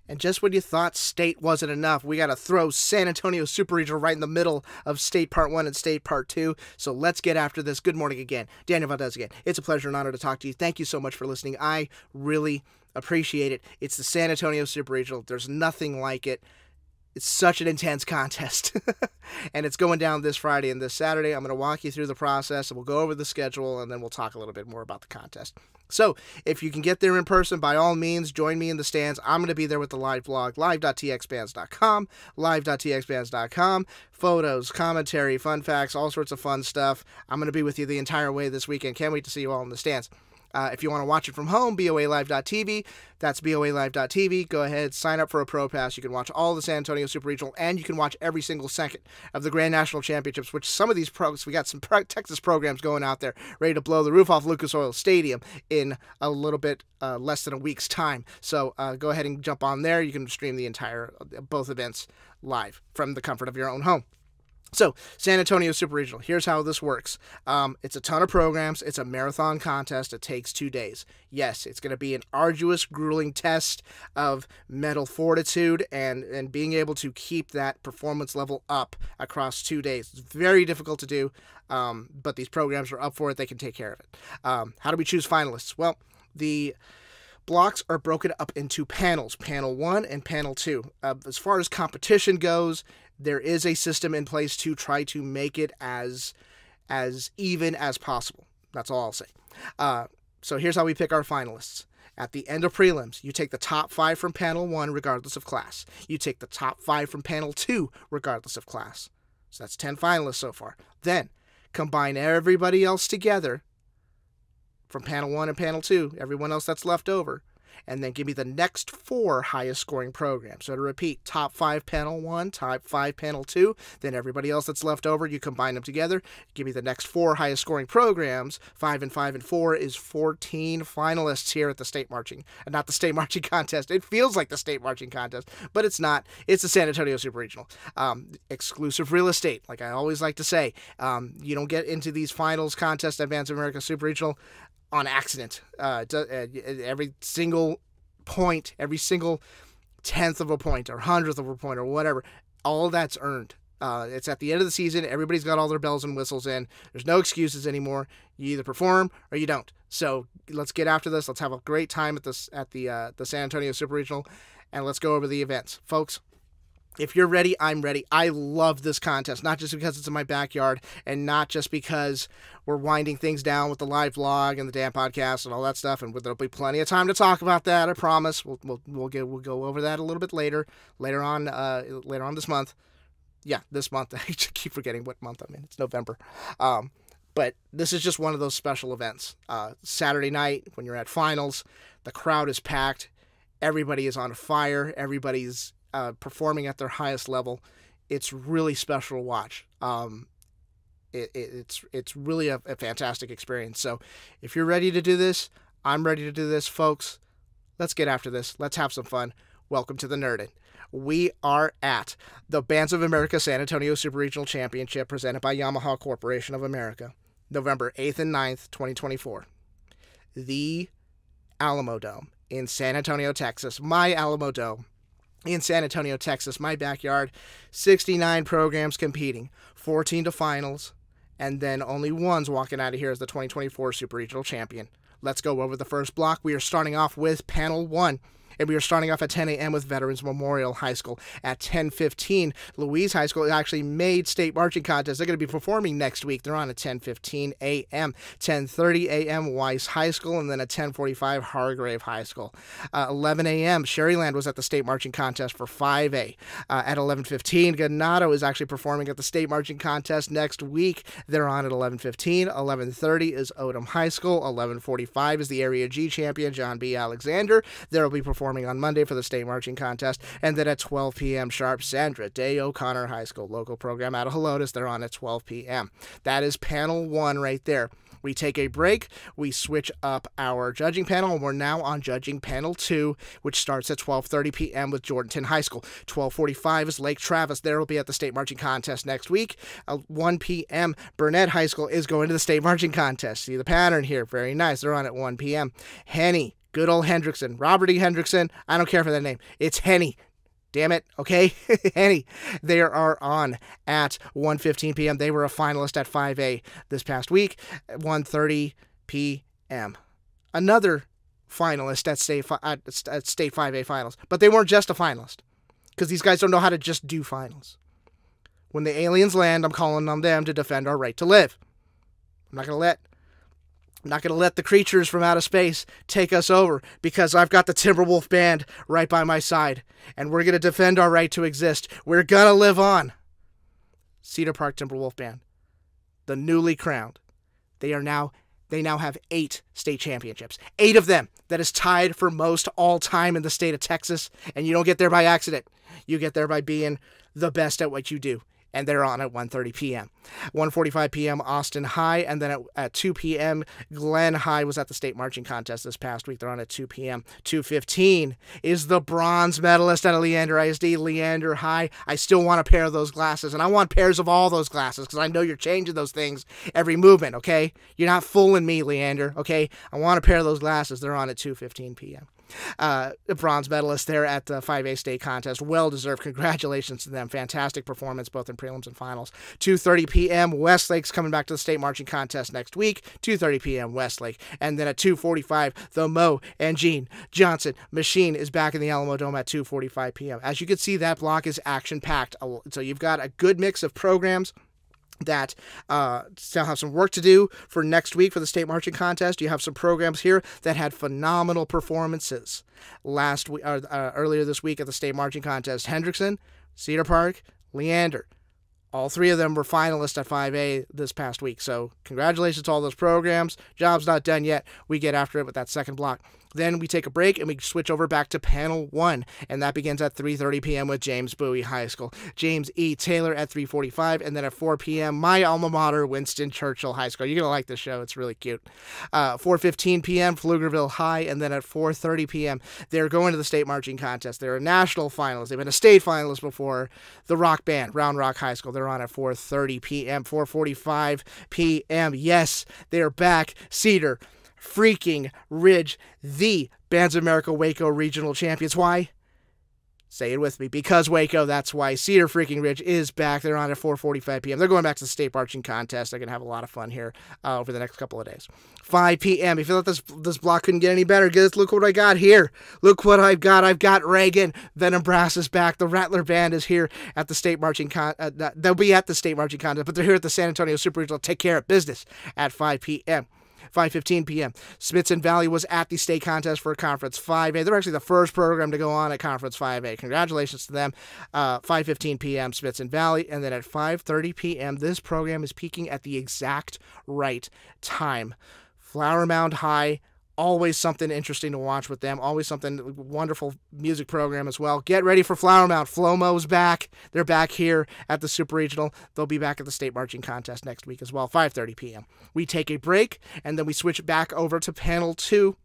And just when you thought state wasn't enough, we got to throw San Antonio Super Regional right in the middle of State Part 1 and State Part 2. So let's get after this. Good morning again. Daniel Valdez again. It's a pleasure and honor to talk to you. Thank you so much for listening. I really appreciate it. It's the San Antonio Super Regional. There's nothing like it. It's such an intense contest. And it's going down this Friday and this Saturday. I'm going to walk you through the process, and we'll go over the schedule, and then we'll talk a little bit more about the contest. So if you can get there in person, by all means, join me in the stands. I'm going to be there with the live blog, live.txbands.com, live.txbands.com. Photos, commentary, fun facts, all sorts of fun stuff. I'm going to be with you the entire way this weekend. Can't wait to see you all in the stands. If you want to watch it from home, BOAlive.tv. That's BOAlive.tv. Go ahead, sign up for a Pro Pass. You can watch all the San Antonio Super Regional, and you can watch every single second of the Grand National Championships, which some of these we got some Texas programs going out there ready to blow the roof off Lucas Oil Stadium in a little bit less than a week's time. So go ahead and jump on there. You can stream the entire, both events live from the comfort of your own home. So, San Antonio Super Regional, here's how this works. It's a ton of programs. It's a marathon contest. It takes 2 days. Yes, it's going to be an arduous, grueling test of mental fortitude and being able to keep that performance level up across 2 days. It's very difficult to do, but these programs are up for it. They can take care of it. How do we choose finalists? Well, the blocks are broken up into panels, Panel 1 and Panel 2. As far as competition goes, there is a system in place to try to make it as even as possible. That's all I'll say. So here's how we pick our finalists. At the end of prelims, you take the top 5 from Panel 1 regardless of class. You take the top 5 from Panel 2 regardless of class. So that's 10 finalists so far. Then combine everybody else together from Panel 1 and Panel 2, everyone else that's left over, and then give me the next 4 highest scoring programs. So to repeat, top 5 Panel 1, top 5 Panel 2, then everybody else that's left over, you combine them together, give me the next 4 highest scoring programs. 5 and 5 and 4 is 14 finalists here at the state marching, and not the state marching contest. It feels like the state marching contest, but it's not. It's the San Antonio Super Regional. Exclusive real estate, like I always like to say. You don't get into these finals contest at Bands of America Super Regional on accident. Every single point, every single 10th of a point or 100th of a point or whatever, all that's earned. It's at the end of the season. Everybody's got all their bells and whistles in. There's no excuses anymore. You either perform or you don't. So let's get after this. Let's have a great time at the San Antonio Super Regional, and let's go over the events, folks. If you're ready, I'm ready. I love this contest, not just because it's in my backyard and not just because we're winding things down with the live vlog and the damn podcast and all that stuff, and there'll be plenty of time to talk about that, I promise. We'll go over that a little bit later on this month. Yeah, this month. I keep forgetting what month I'm in. It's November. But this is just one of those special events. Saturday night, when you're at finals, the crowd is packed. Everybody is on fire. Everybody's performing at their highest level. It's really special to watch. It's really a fantastic experience. So if you're ready to do this, I'm ready to do this, folks. Let's get after this. Let's have some fun. Welcome to the Nerdin'. We are at the Bands of America San Antonio Super Regional Championship presented by Yamaha Corporation of America, November 8th and 9th, 2024. The Alamo Dome in San Antonio, Texas. My Alamo Dome in San Antonio, Texas, my backyard. 69 programs competing, 14 to finals, and then only one's walking out of here as the 2024 Super Regional Champion. Let's go over the first block. We are starting off with Panel 1. And we are starting off at 10 a.m. with Veterans Memorial High School. At 10:15, Louise High School actually made state marching contest. They're going to be performing next week. They're on at 10:15 a.m. 10:30 a.m. Weiss High School, and then at 10:45 Hargrave High School. 11 a.m. Sherryland was at the state marching contest for 5A. At 11:15, Ganado is actually performing at the state marching contest next week. They're on at 11:15. 11:30 is Odom High School. 11:45 is the Area G champion, John B. Alexander. They'll be performing on Monday for the state marching contest. And then at 12 p.m. sharp, Sandra Day O'Connor High School, local program out of Helotes. They're on at 12 p.m. That is Panel 1 right there. We take a break, we switch up our judging panel, and we're now on judging Panel 2, which starts at 12:30 p.m. with Jordanton High School. 12:45 is Lake Travis. There will be at the state marching contest next week. 1 p.m. Burnett High School is going to the state marching contest. See the pattern here. Very nice. They're on at 1 p.m. Henny Good old Hendrickson. Robert E. Hendrickson. I don't care for that name. It's Henny. Damn it, okay? Henny. They are on at 1:15 p.m. They were a finalist at 5A this past week at 1:30 p.m. Another finalist at state 5A finals. But they weren't just a finalist, because these guys don't know how to just do finals. When the aliens land, I'm calling on them to defend our right to live. I'm not going to let the creatures from outer space take us over, because I've got the Timberwolf Band right by my side, and we're going to defend our right to exist. We're going to live on. Cedar Park Timberwolf Band, the newly crowned. They now have 8 state championships. 8 of them. That is tied for most all time in the state of Texas, and you don't get there by accident. You get there by being the best at what you do. And they're on at 1:30 p.m. 1:45 p.m. Austin High, and then at 2 p.m. Glen High was at the state marching contest this past week. They're on at 2 p.m. 2:15 is the bronze medalist at Leander ISD, Leander High. I still want a pair of those glasses, and I want pairs of all those glasses, because I know you're changing those things every movement, okay? You're not fooling me, Leander, okay? I want a pair of those glasses. They're on at 2:15 p.m. Bronze medalist there at the 5A state contest. Well-deserved. Congratulations to them. Fantastic performance both in prelims and finals. 2:30 p.m. Westlake's coming back to the state marching contest next week. 2:30 p.m. Westlake. And then at 2:45, the Mo and Gene Johnson Machine is back in the Alamo Dome at 2:45 p.m. As you can see, that block is action-packed. So you've got a good mix of programs that still have some work to do for next week for the state marching contest. You have some programs here that had phenomenal performances last week, earlier this week at the state marching contest. Hendrickson, Cedar Park, Leander. All 3 of them were finalists at 5A this past week. So congratulations to all those programs. Job's not done yet. We get after it with that second block. Then we take a break and we switch over back to panel 1, and that begins at 3:30 p.m. with James Bowie High School. James E. Taylor at 3:45, and then at 4 p.m., my alma mater, Winston Churchill High School. You're going to like this show. It's really cute. 4:15 p.m., Pflugerville High, and then at 4:30 p.m., they're going to the state marching contest. They're a national finalist. They've been a state finalist before. The rock band, Round Rock High School. They're on at 4:30 p.m., 4:45 p.m. Yes, they're back. Cedar freaking Ridge, the Bands of America Waco regional champions. Why? Say it with me. Because Waco, that's why. Cedar freaking Ridge is back. They're on at 4:45 p.m. They're going back to the state marching contest. They're going to have a lot of fun here over the next couple of days. 5 p.m. If you thought this block couldn't get any better, look what I got here. Look what I've got. I've got Reagan. Venom Brass is back. The Rattler Band is here at the state marching they'll be at the state marching contest, but they're here at the San Antonio Super Regional to take care of business at 5 p.m. 5:15 p.m. Smithson Valley was at the state contest for Conference 5A. They're actually the first program to go on at Conference 5A. Congratulations to them. 5:15 p.m. Smithson Valley. And then at 5:30 p.m., this program is peaking at the exact right time. Flower Mound High. Always something interesting to watch with them. Always something wonderful music program as well. Get ready for Flower Mound. Flomo's back. They're back here at the Super Regional. They'll be back at the state marching contest next week as well. 5:30 p.m. We take a break, and then we switch back over to panel 2.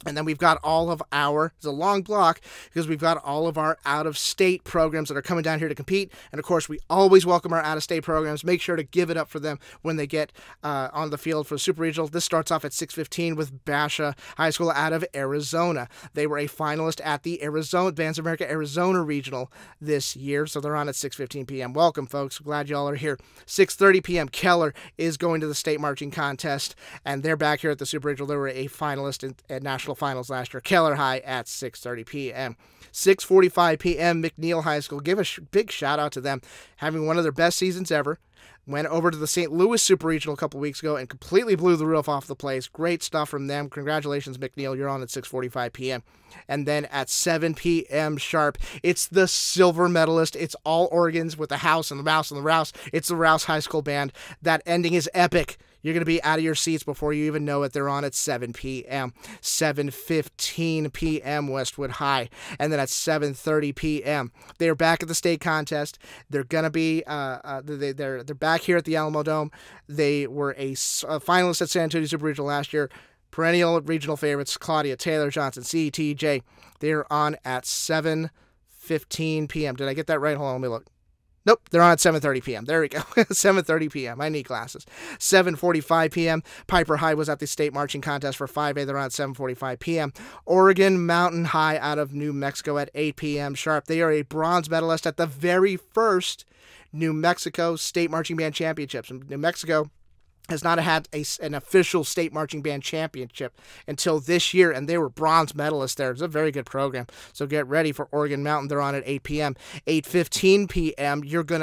And then we've got all of it's a long block because we've got all of our out-of-state programs that are coming down here to compete. And, of course, we always welcome our out-of-state programs. Make sure to give it up for them when they get on the field for Super Regional. This starts off at 6:15 with Basha High School out of Arizona. They were a finalist at the Bands of America Arizona Regional this year, so they're on at 6:15 p.m. Welcome, folks. Glad y'all are here. 6:30 p.m. Keller is going to the state marching contest, and they're back here at the Super Regional. They were a finalist at national finals last year. Keller High at 6:30 p.m. 6:45 p.m. McNeil High School. Give a big shout out to them, having one of their best seasons ever. Went over to the St. Louis Super Regional a couple weeks ago and completely blew the roof off the place. Great stuff from them. Congratulations, McNeil. You're on at 6:45 p.m. And then at 7 p.m. sharp, it's the silver medalist. It's all organs with the house and the mouse and the Rouse. It's the Rouse High School Band. That ending is epic. You're going to be out of your seats before you even know it. They're on at 7 p.m. 7:15 p.m. Westwood High. And then at 7:30 p.m., they're back at the state contest. They're going to be they're back here at the Alamo Dome. They were a finalist at San Antonio Super Regional last year. Perennial regional favorites, Claudia Taylor Johnson, CTJ. They're on at 7:15 p.m. Did I get that right? Hold on, let me look. Nope, they're on at 7:30 p.m. There we go. 7:30 p.m. I need glasses. 7:45 p.m. Piper High was at the state marching contest for 5A. They're on at 7:45 p.m. Oregon Mountain High out of New Mexico at 8 p.m. sharp. They are a bronze medalist at the very first New Mexico State Marching Band Championships. New Mexico has not had an official state marching band championship until this year, and they were bronze medalists there. It's a very good program. So get ready for Oregon Mountain. They're on at 8 p.m. 8:15 p.m.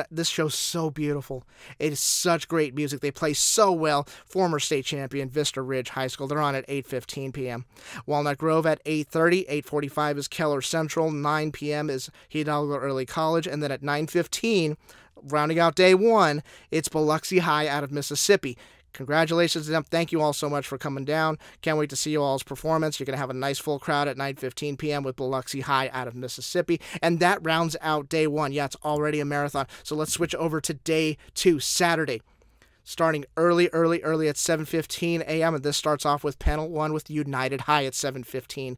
This show's so beautiful. It is such great music. They play so well. Former state champion Vista Ridge High School. They're on at 8:15 p.m. Walnut Grove at 8:30. 8:45 is Keller Central. 9 p.m. is Hidalgo Early College, and then at 9:15, rounding out day one, it's Biloxi High out of Mississippi. Congratulations to them. Thank you all so much for coming down. Can't wait to see you all's performance. You're going to have a nice full crowd at 9:15 p.m. with Biloxi High out of Mississippi. And that rounds out day one. Yeah, it's already a marathon. So let's switch over to day two, Saturday. Starting early at 7:15 a.m. And this starts off with panel one with United High at 7:15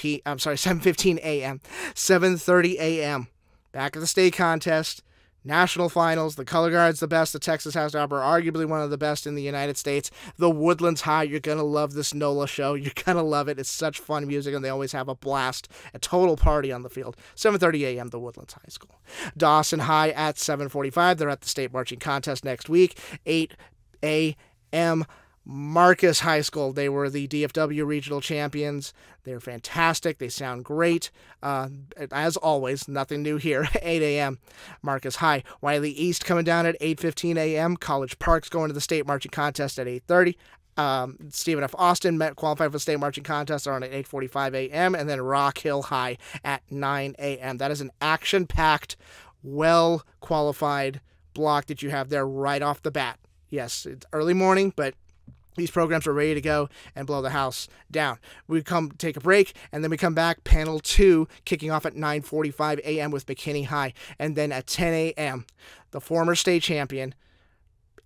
a.m. 7:30 a.m. Back at the state contest. National finals, the color guard's the best, the Texas House Opera, arguably one of the best in the United States. The Woodlands High, you're going to love this NOLA show. You're going to love it. It's such fun music, and they always have a blast, a total party on the field. 7:30 a.m., the Woodlands High School. Dawson High at 7:45. They're at the state marching contest next week. 8 a.m., Marcus High School. They were the DFW regional champions. They're fantastic. They sound great. As always, nothing new here. 8 a.m. Marcus High. Wiley East coming down at 8:15 a.m. College Park's going to the state marching contest at 8:30. Stephen F. Austin qualified for the state marching contest. Are on at 8:45 a.m. And then Rock Hill High at 9 a.m. That is an action-packed, well-qualified block that you have there right off the bat. Yes, it's early morning, but these programs are ready to go and blow the house down. We come take a break, and then we come back. Panel 2 kicking off at 9:45 a.m. with McKinney High. And then at 10 a.m., the former state champion,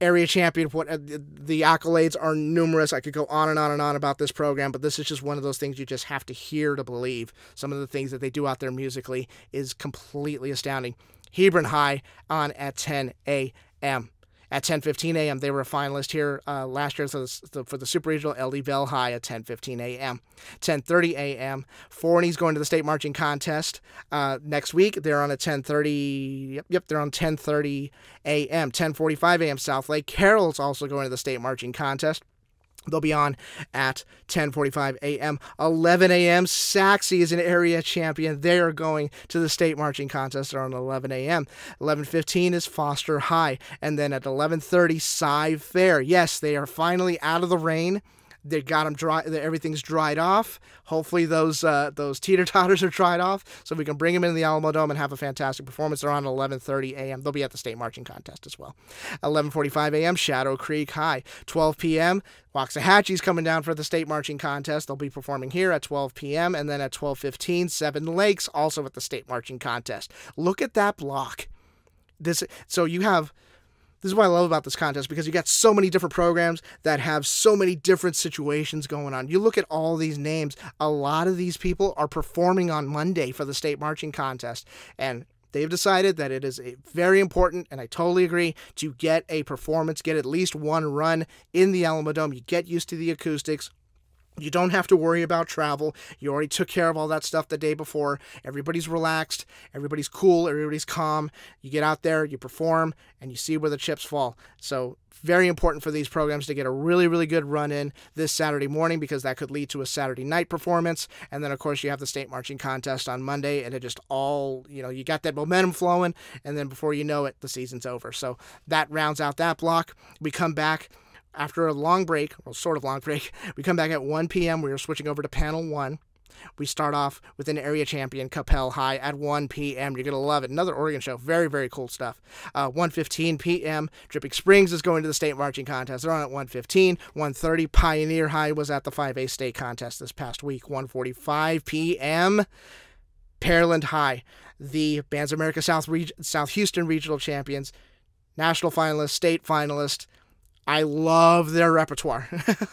area champion, the accolades are numerous. I could go on and on and on about this program, but this is just one of those things you just have to hear to believe. Some of the things that they do out there musically is completely astounding. Hebron High on at 10 a.m. At 10:15 a.m., they were a finalist here last year for the Super Regional. LD Bell High at 10:15 a.m. 10:30 a.m. Forney's going to the state marching contest next week. They're on at 10:30. Yep, they're on 10:30 a.m. 10:45 a.m. South Lake Carroll's also going to the state marching contest. They'll be on at 10:45 a.m. 11 a.m. Saxe is an area champion. They are going to the state marching contest. They're on 11 a.m. 11:15 is Foster High. And then at 11:30, Cy Fair. Yes, they are finally out of the rain. They got them dry. Everything's dried off. Hopefully those teeter-totters are dried off so we can bring them into the Alamo Dome and have a fantastic performance. They're on 11:30 a.m. They'll be at the state marching contest as well. 11:45 a.m. Shadow Creek High. 12 p.m. Waxahachie's coming down for the state marching contest. They'll be performing here at 12 p.m. And then at 12:15, Seven Lakes also at the state marching contest. Look at that block. This is what I love about this contest, because you got so many different programs that have so many different situations going on. You look at all these names, a lot of these people are performing on Monday for the state marching contest, and they've decided that it is very important, and I totally agree, to get a performance, get at least one run in the Alamo Dome. You get used to the acoustics. You don't have to worry about travel. You already took care of all that stuff the day before. Everybody's relaxed. Everybody's cool. Everybody's calm. You get out there, you perform, and you see where the chips fall. So very important for these programs to get a really, really good run in this Saturday morning, because that could lead to a Saturday night performance. And then, of course, you have the state marching contest on Monday, and it just all, you got that momentum flowing, and then before you know it, the season's over. So that rounds out that block. We come back after a long break, well, sort of long break. We come back at 1 p.m. We are switching over to panel 1. We start off with an area champion, Capel High, at 1 p.m. You're going to love it. Another Oregon show. Very, very cool stuff. 1:15 p.m. Dripping Springs is going to the state marching contest. They're on at 1:15. 1:30, Pioneer High was at the 5A state contest this past week. 1:45 p.m., Pearland High, the Bands of America South Houston regional champions, national finalist, state finalist, I love their repertoire.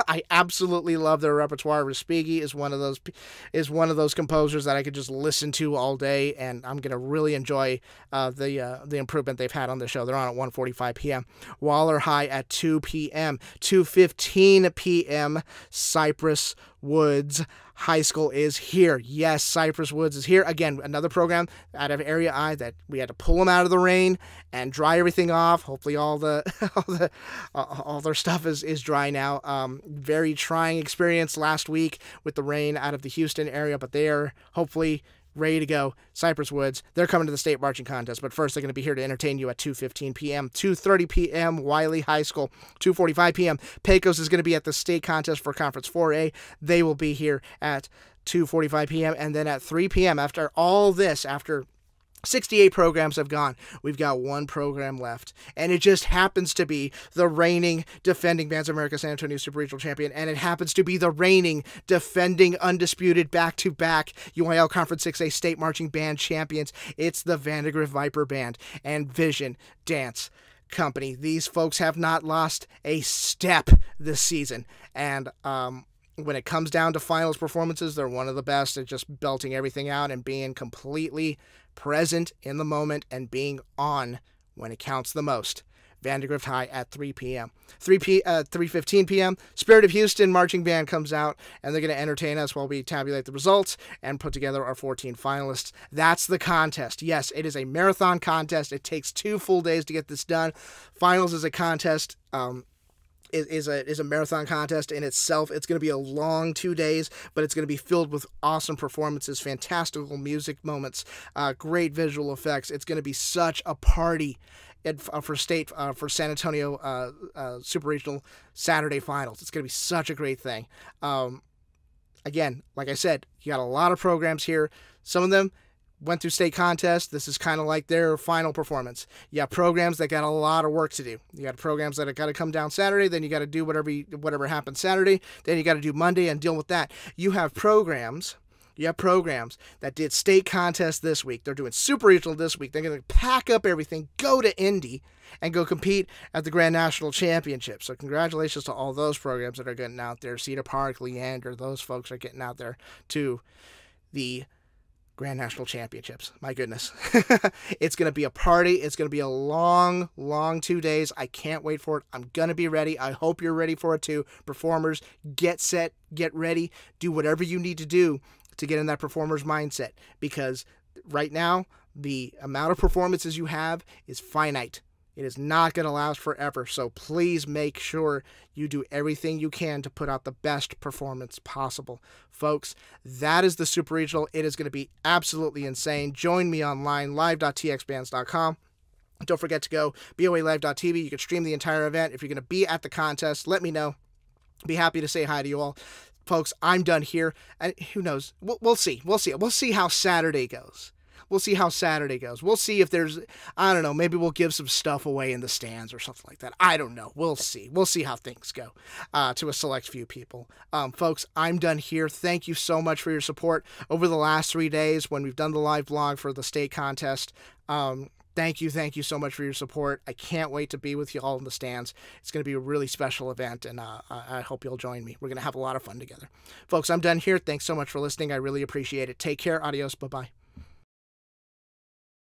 I absolutely love their repertoire. Respighi is one of those composers that I could just listen to all day, and I'm gonna really enjoy the improvement they've had on the show. They're on at 1:45 p.m. Waller High at 2 p.m. 2:15 p.m. Cypress Woods High School is here. Yes, Cypress Woods is here. Again, another program out of Area I that we had to pull them out of the rain and dry everything off. Hopefully all their stuff is dry now. Very trying experience last week with the rain out of the Houston area, but they are hopefully ready to go. Cypress Woods, they're coming to the state marching contest, but first they're going to be here to entertain you at 2:15 p.m. 2:30 p.m. Wiley High School. 2:45 p.m. Pecos is going to be at the state contest for Conference 4A. They will be here at 2:45 p.m. and then at 3 p.m. after all this, after 68 programs have gone, we've got one program left, and it just happens to be the reigning defending Bands of America San Antonio Super Regional Champion, and it happens to be the reigning defending undisputed back-to-back UIL Conference 6A State Marching Band champions. It's the Vandegrift Viper Band and Vision Dance Company. These folks have not lost a step this season, and when it comes down to finals performances, they're one of the best at just belting everything out and being completely present in the moment and being on when it counts the most. Vandegrift High at 3 p.m. 3:15 p.m. Spirit of Houston Marching Band comes out, and they're going to entertain us while we tabulate the results and put together our 14 finalists. That's the contest. Yes, it is a marathon contest. It takes 2 full days to get this done. Finals is a contest. Is a marathon contest in itself. It's going to be a long 2 days, but it's going to be filled with awesome performances, fantastical music moments, great visual effects. It's going to be such a party for San Antonio Super Regional Saturday Finals. It's going to be such a great thing. Again, like I said, you got a lot of programs here. Some of them went through state contests. This is kind of like their final performance. You have programs that got a lot of work to do. You got programs that have got to come down Saturday, then you got to do whatever happens Saturday, then you got to do Monday and deal with that. You have programs that did state contests this week. They're doing Super Regional this week. They're going to pack up everything, go to Indy, and go compete at the Grand National Championship. So congratulations to all those programs that are getting out there. Cedar Park, Leander, those folks are getting out there to the Grand National Championships. My goodness. It's going to be a party. It's going to be a long, long 2 days. I can't wait for it. I'm going to be ready. I hope you're ready for it too. Performers, get set, get ready, do whatever you need to do to get in that performer's mindset, because right now, the amount of performances you have is finite. It is not going to last forever, so please make sure you do everything you can to put out the best performance possible. Folks, that is the Super Regional. It is going to be absolutely insane. Join me online, live.txbands.com. Don't forget to go BOAlive.tv. You can stream the entire event. If you're going to be at the contest, let me know. Be happy to say hi to you all. Folks, I'm done here, and who knows? We'll see. We'll see how Saturday goes. We'll see how Saturday goes. We'll see if there's, I don't know, maybe we'll give some stuff away in the stands or something like that. I don't know. We'll see. We'll see how things go to a select few people. Folks, I'm done here. Thank you so much for your support over the last 3 days when we've done the live vlog for the state contest. Thank you so much for your support. I can't wait to be with you all in the stands. It's going to be a really special event, and I hope you'll join me. We're going to have a lot of fun together. Folks, I'm done here. Thanks so much for listening. I really appreciate it. Take care. Adios. Bye-bye.